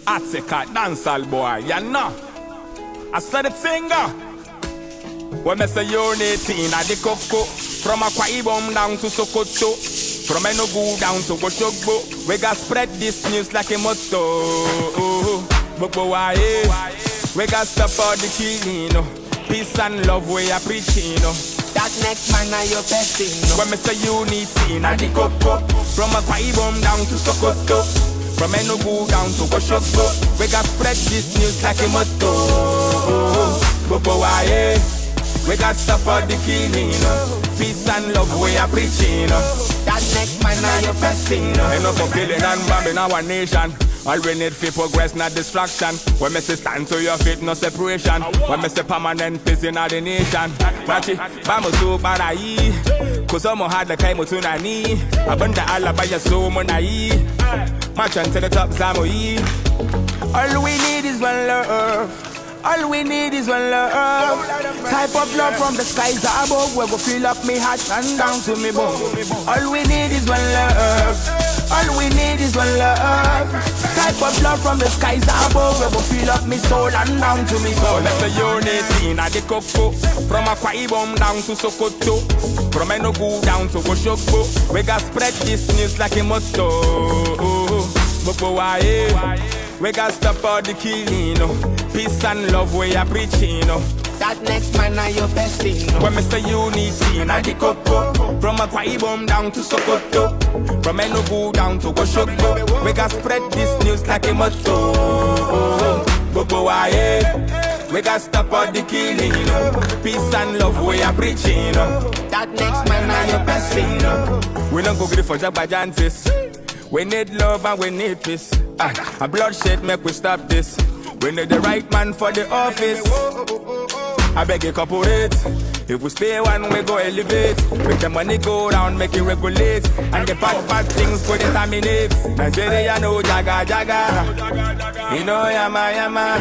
I take a dancehall boy, you know. I said the singer. When me say unity inna the coco, from Akwa Ibom down to Sokoto, from Enugu down to Oshogbo, we got spread this news like a motto. But why? We got stop all the killing, peace and love we are preaching. That next man are your best thing. When me say unity inna the coco, from Akwa Ibom down to Sokoto, from Enugu down to Oshogbo, we got spread this news like a motto. But why? We got stop all the killing, peace and love we are preaching. That next man are your best thing. Enough of killing and bombing our nation. All we need for progress, not distraction. When me say stand to your feet, no separation. When me say permanent peace in the nation. Machi, vamos to parai. Cause I'm hard like I'm to nani. Abunda alla by your soul, monai. March on to the top, Zamoi. All we need is one love. All we need is one love. Type of love from the skies above, where we fill up me heart and down to me bone. All we need is one love. All we need is one love. Type of love from the skies above, where we fill up me soul and down to me soul. Let's say unity inna the coco, from Akwa Ibom down to Sokoto, from Enugu down to Oshogbo. We got spread this news like a motto. But why? We got stop all the killing, peace and love we are preaching. That next man are your best thing. When me say unity inna the coco, from Akwa Ibom down to Sokoto, from Enugu down to Oshogbo, we got spread this news like a motto. But why? We got stop all the killing, peace and love we are preaching. That next man are your best thing. We don't go grip for Jabba. We need love and we need peace. A bloodshed make we stop this. We need the right man for the office. I beg you cooperate. If we stay one, we go elevate. Make the money go round, make it regulate. And the bad things go determinate. Nigeria no jaga jaga. You know yama.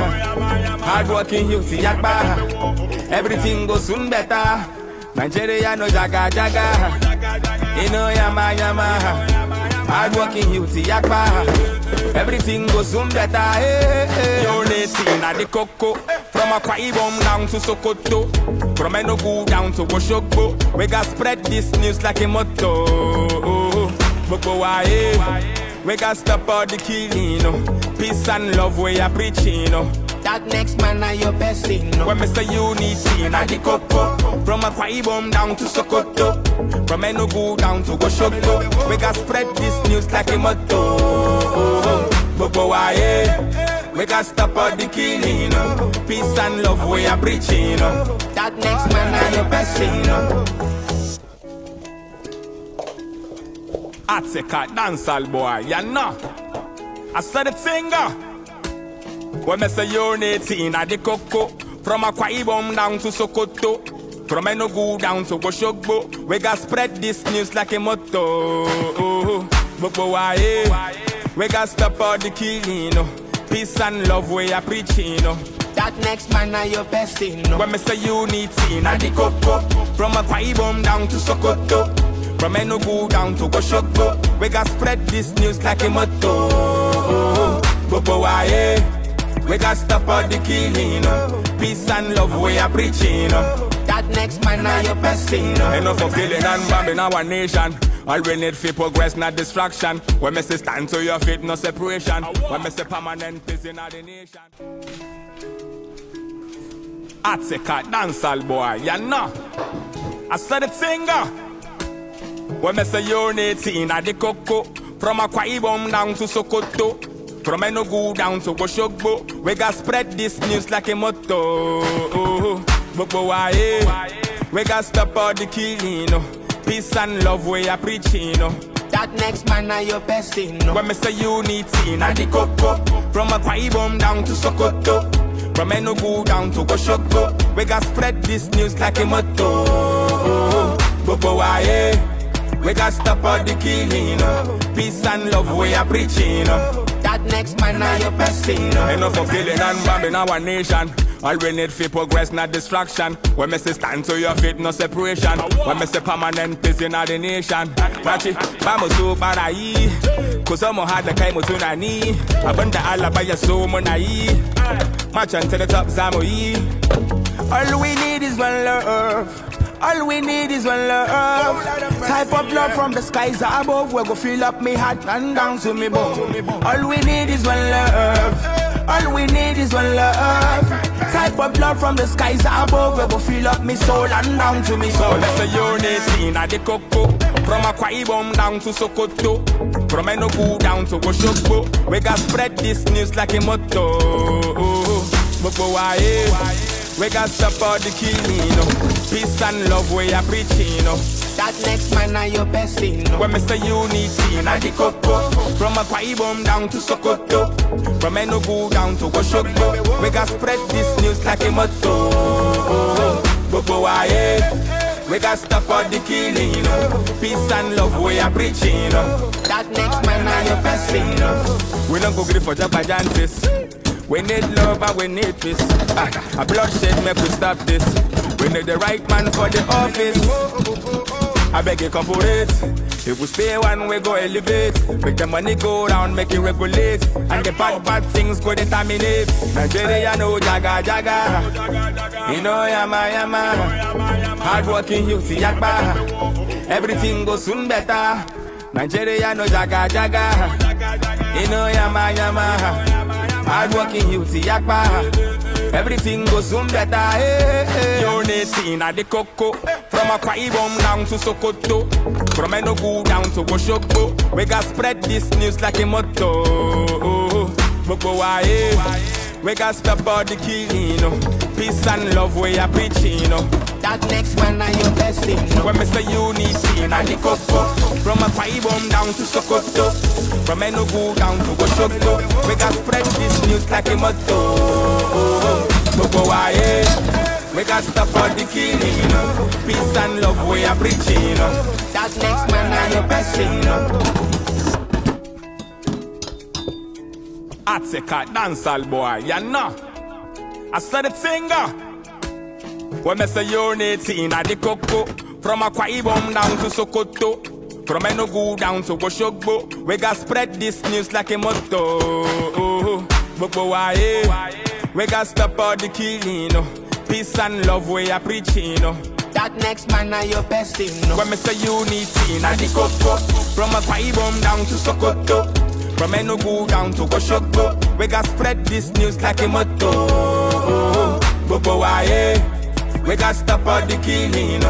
Hard working youth yakba. Everything goes soon better. Nigeria no jaga jaga. You know yama. Hard working youth yakba. Everything goes soon better. Unity inna the coco, from Akwa Ibom down to Sokoto, from Enugu down to Oshogbo. We got spread this news like a motto. But why? We got stop all the killing, peace and love we are preaching. That next man are your best thing. When me say unity inna the coco, from Akwa Ibom down to Sokoto, from Enugu down to Oshogbo, we got spread this news like a motto. But why? We got stop all the killing, peace and love we are preaching. That next man are your best thing. I take a dancehall boy, you know. I said the singer. When me say unity inna the coco, from Akwa Ibom down to Sokoto, from Enugu down to Oshogbo, we got spread this news like a motto. But why? We got stop all the killing, peace and love we are preaching. That next man are your best thing. When me say unity inna the coco, from Akwa Ibom down to Sokoto, from Enugu down to Oshogbo, we got spread this news like a motto. But why? We got stop all the killing, peace and love we are preaching. That next man are your best thing. Enough of killing and bombing our nation. All we need for progress, not distraction. When me say stand to your feet, no separation. When me say permanent peace in the nation. I take a dancehall boy, you know. I said the singer. When me say unity inna the coco, from Akwa Ibom down to Sokoto, from Enugu down to Oshogbo, we got spread this news like a motto. But why? We got stop all the killing, peace and love we are preaching. That next man are your best thing. When me say unity inna the coco, from Akwa Ibom down to Sokoto, from Enugu down to Oshogbo, we got spread this news like a motto. But why? We got stop all the killing, peace and love we are preaching. That next man are your best thing. Enough of killing and bombing our nation. All we need for progress, not distraction. When me say stand to your feet, no separation. When me say permanent peace in the nation. Machi, vamos to parai. Cause I'm hard like I'm tunani. Abanda alabaya so monai. March on to the top Zamoi. All we need is one love. All we need is one love. Type of love from the skies above. We go fill up me heart and down to me bone. All we need is one love. All we need is one love. Type of love from the skies above. We go fill up me soul and down to me soul. Let's say unity in the cocoa. From Akwa Ibom down to Sokoto. From Enugu down to Oshogbo. We got spread this news like a motto. We got support the killing. Peace and love we are preaching. That next man are your best thing. When me say unity in the cocoa. From Akwa Ibom down to Sokoto. From Enugu down to Oshogbo. We got spread this news like a motto. We got stop all the killing. Peace and love we are preaching. That next man are your best thing. We don't go grip for Jabajantis. We need love and we need peace. A bloodshed make we stop this. We need the right man for the office. I beg you corporate. If we stay one, we go elevate. Make the money go round, make it regulate. And the bad things go determinate. Nigeria no jaga jaga. You know yama. Hard working youth yakba. Everything goes soon better. Nigeria no jaga jaga. You know yama. Hard working youth yakba. Everything goes soon better. Unity in the cocoa. From Akwa Ibom down to Sokoto. From Enugu down to Oshogbo. We got spread this news like a motto. We got stop all the killing. Peace and love we are preaching. That next man are your best thing. When me say unity in the cocoa. From Akwa Ibom down to Sokoto. From Enugu down to Oshogbo. We got spread this news like a motto. We got stop all the killing. Peace and love we are preaching. That next man are your best thing. I take a dancehall boy, you know. I said the singer. When me say unity in the cocoa. From Akwa Ibom down to Sokoto. From Enugu down to Oshogbo. We got spread this news like a motto. We got stop all the killing. Peace and love we are preaching. That next man are your best thing. When me say unity in the cocoa. From Akwa Ibom down to Sokoto. From Enugu down to Oshogbo. We got spread this news like a motto. We got stop all the killing.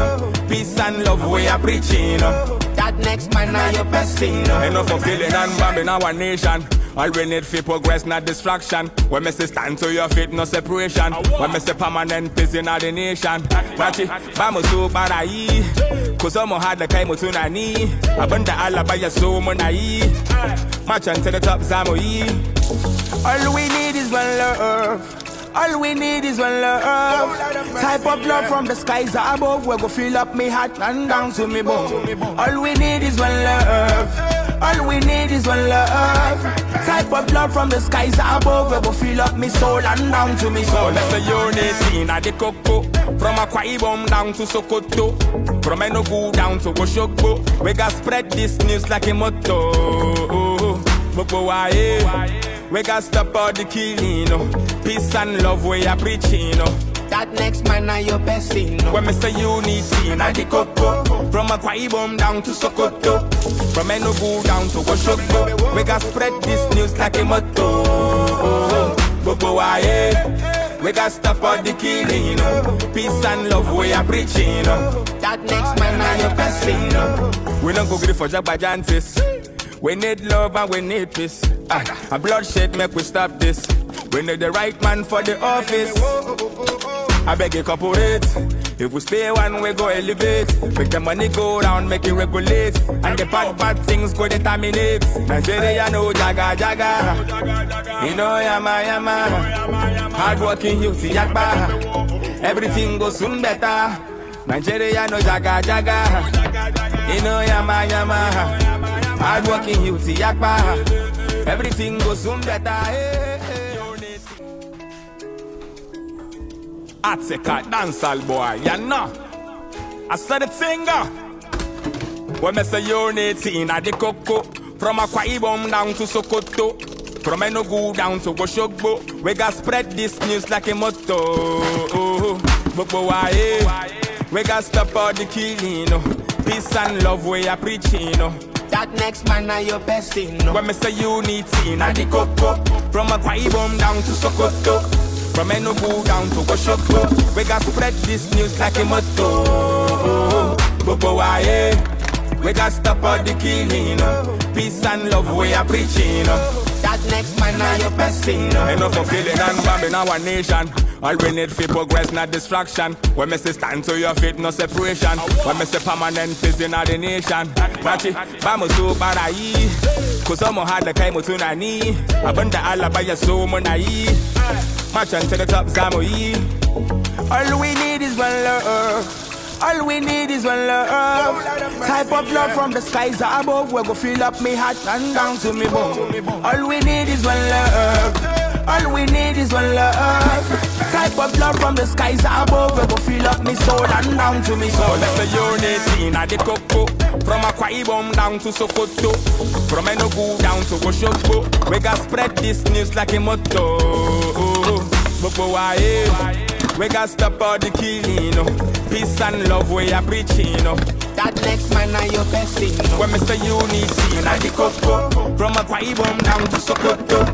Peace and love we are preaching. That next man are your best thing. Enough of killing and bombing our nation. All we need for progress, not distraction. When me say stand to your feet, no separation. When me say permanent peace in the nation. Rachi, vamos to parai. Cause I'm hard like I'm tunani. Abanda alabaya so monai. March on to the top Zamoi. All we need is one love. All we need is one love. Type of love from the skies above. We go fill up me heart and down to me bone. All we need is one love. All we need is one love. Type of love from the skies above. We go fill up me soul and down to me soul. Let's say unity in the cocoa. From Akwa Ibom down to Sokoto. From Enugu down to Oshogbo. We got spread this news like a motto. We got stop all the killing. Peace and love we are preaching. That next man are your best thing. When me say unity in the cocoa. From Akwa Ibom down to Sokoto. From Enugu down to Oshogbo. We got spread this news like a motto. We got stop all the killing. Peace and love we are preaching. That next man are your best thing. We don't go grip for Jabajantis. We need love and we need peace. A bloodshed make we stop this. We need the right man for the office. I beg you corporate. If we stay one, we go elevate. Make the money go round, make it regulate. And the bad things go determinate. Nigeria no jaga jaga. You know yama. Hard working youth yakba. Everything goes soon better. Nigeria no jaga jaga. You know yama. Hard working youth yakba. Everything goes soon better. I take a dancehall boy, you know. I said the singer. When me say unity in the cocoa. From Akwa Ibom down to Sokoto, from Enugu down to Oshogbo, we got spread this news like a motto. We got stop all the killing, peace and love we are preaching. That next man are your best thing. When me say unity, na the coco. From Akwa Ibom down to Sokoto, from Enugu down to Oshogbo, we got spread this news like a motto. We got stop all the killing, peace and love we are preaching. That next man are your best thing. Enough of killing and bombing our nation. All we need for progress, not distraction. When me say stand to your feet, no separation. When me say permanent peace in the nation. Machi, vamos to Parai. Cause I'm hard the kai to nani. Abunda ala by your soul monai. March on to the top, Zamoi. All we need is one love. All we need is one love. Type of love from the skies above. We go fill up me heart and down to me bone. All we need is one love. All we need is one love. Type of love from the skies above. We go fill up me soul and down to me soul. Let's say unity na the coco. From Akwa Ibom down to Sokoto, from Enugu down to Oshogbo, we got spread this news like a motto. We got stop all the killing, peace and love we are preaching. That next man are your best thing. When me say unity na the coco, from Akwa Ibom down to Sokoto,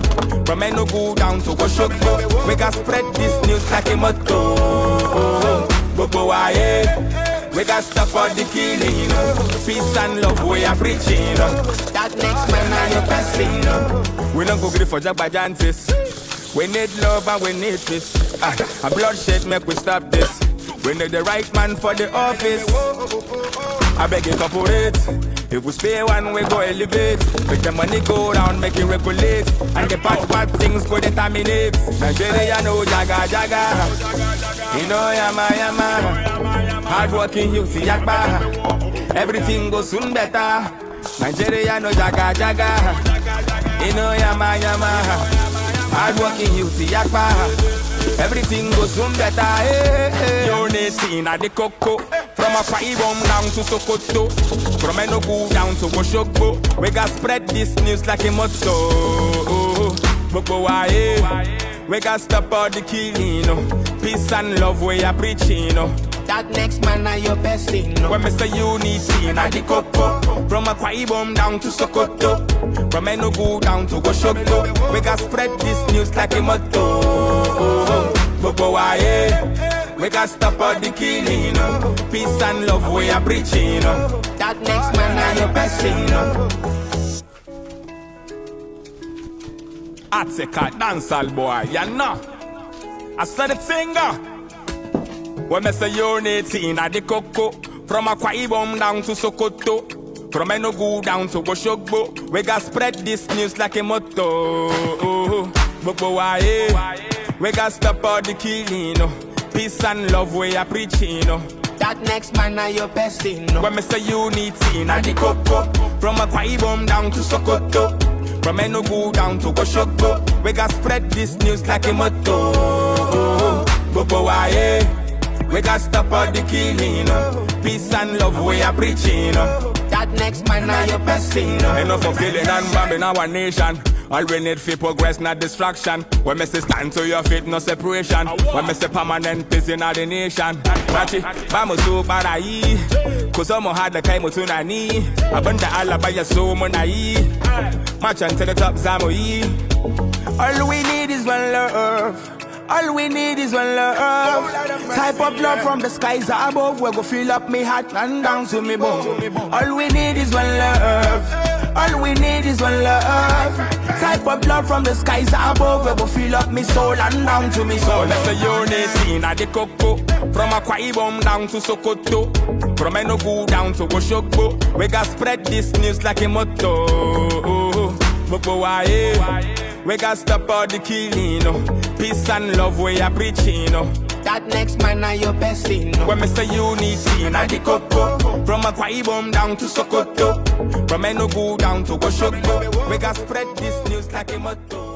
from Enugu down to Oshogbo, we got spread this news like a motto. We got stop all the killing, peace and love we are preaching. That next man are your best thing. We don't go grip for Jabbajantis. We need love and we need peace. A bloodshed make we stop this. We need the right man for the office. I beg you corporate. If we spare one, we go elevate. Make the money go round, make it regulate. And the bad things go determinate. Nigeria no jaga jaga. You know yama. Hard working youth yakba. Everything goes soon better. Nigeria no jaga jaga. You know yama. Hard working youth yakba. Everything goes soon better. Unity na the coco. From Akwa Ibom down to Sokoto, from Enugu down to Oshogbo, we got spread this news like a motto. We got stop all the killing, peace and love we are preaching. That next man are your best thing. When me say unity na the coco, from Akwa Ibom down to Sokoto, from Enugu down to Oshogbo, we got spread this news like a motto. We got stop all the killing, peace and love we are preaching. That next man are your best thing. I take a dancehall boy, you know. I said the singer. When me say unity na the coco, from Akwa Ibom down to Sokoto, from Enugu down to Oshogbo, we got spread this news like a motto. We got stop all the killing, peace and love we are preaching. That next man are your best thing. When me say unity na the coco, from Akwa Ibom down to Sokoto, from Enugu down to Oshogbo, we got spread this news like a motto. We got stop all the killing, peace and love we are preaching. That next man are your best thing. Enough of killing and bombing our nation. All we need for progress, not distraction. When me say stand to your feet, no separation. When me say permanent peace in the nation. Machi, vamos to Parai. Cause I'm hard the kai to nani. Abunda ala by your soul monai. March on to the top, Zamoi. All we need is one love. All we need is one love. Type of love from the skies above. We go fill up me heart and down to me bone. All we need is one love. All we need is one love. Type of love from the skies above. We go fill up me soul and down to me soul. Let's say unity na the coco. From Akwa Ibom down to Sokoto, from Enugu down to Oshogbo, we got spread this news like a motto. We got stop all the killing, peace and love we are preaching. That next man are your best thing. When me say unity na the coco, from Akwa Ibom down to Sokoto, from Enugu down to Oshogbo, we got spread this news like a motto.